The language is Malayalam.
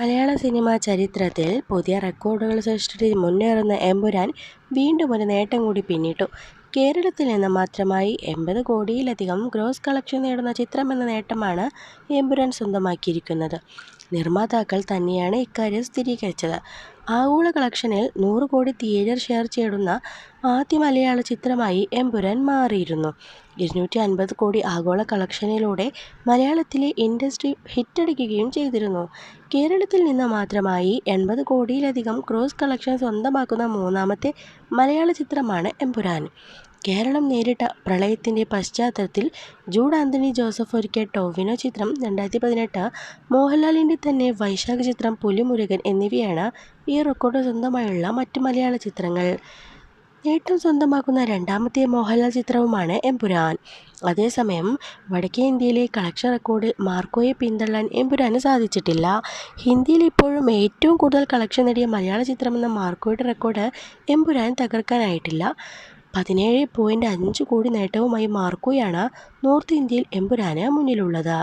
മലയാള സിനിമാ ചരിത്രത്തിൽ പുതിയ റെക്കോർഡുകൾ സൃഷ്ടിച്ച് മുന്നേറുന്ന എമ്പുരാൻ വീണ്ടും ഒരു നേട്ടം കൂടി പിന്നിട്ടു. കേരളത്തിൽ നിന്ന് മാത്രമായി 80 കോടിയിലധികം ഗ്രോസ് കളക്ഷൻ നേടുന്ന ചിത്രമെന്ന നേട്ടമാണ് എമ്പുരാൻ സ്വന്തമാക്കിയിരിക്കുന്നത്. നിർമ്മാതാക്കൾ തന്നെയാണ് ഇക്കാര്യം സ്ഥിരീകരിച്ചത്. ആഗോള കളക്ഷനിൽ 100 കോടി തിയേറ്റർ ഷെയർ ചേടുന്ന ആദ്യ മലയാള ചിത്രമായി എമ്പുരാൻ മാറിയിരുന്നു. 250 കോടി ആഗോള കളക്ഷനിലൂടെ മലയാളത്തിലെ ഇൻഡസ്ട്രി ഹിറ്റടിക്കുകയും ചെയ്തിരുന്നു. കേരളത്തിൽ നിന്ന് മാത്രമായി 80 കോടിയിലധികം ഗ്രോസ് കളക്ഷൻ സ്വന്തമാക്കുന്ന മൂന്നാമത്തെ മലയാള ചിത്രമാണ് എമ്പുരാൻ. കേരളം നേരിട്ട പ്രളയത്തിൻ്റെ പശ്ചാത്തലത്തിൽ ജൂഡ് ആന്റണി ജോസഫ് ഒരുക്കിയ ടൊവിനോ ചിത്രം 2018, മോഹൻലാലിൻ്റെ തന്നെ വൈശാഖ് ചിത്രം പുലിമുരുകൻ എന്നിവയാണ് ഈ റെക്കോർഡ് സ്വന്തമായുള്ള മറ്റ് മലയാള ചിത്രങ്ങൾ. നേട്ടം സ്വന്തമാക്കുന്ന രണ്ടാമത്തെ മോഹൻലാൽ ചിത്രവുമാണ് എമ്പുരാൻ. അതേസമയം വടക്കേ ഇന്ത്യയിലെ കളക്ഷൻ റെക്കോർഡിൽ മാർക്കോയെ പിന്തള്ളാൻ എമ്പുരാന് സാധിച്ചിട്ടില്ല. ഹിന്ദിയിൽ ഇപ്പോഴും ഏറ്റവും കൂടുതൽ കളക്ഷൻ നേടിയ മലയാള ചിത്രമെന്ന മാർക്കോയുടെ റെക്കോർഡ് എമ്പുരാൻ തകർക്കാനായിട്ടില്ല. 17.5 കോടി നേട്ടവുമായി മാർക്കോയാണ് നോർത്ത് ഇന്ത്യയിൽ എമ്പുരാന് മുന്നിലുള്ളത്.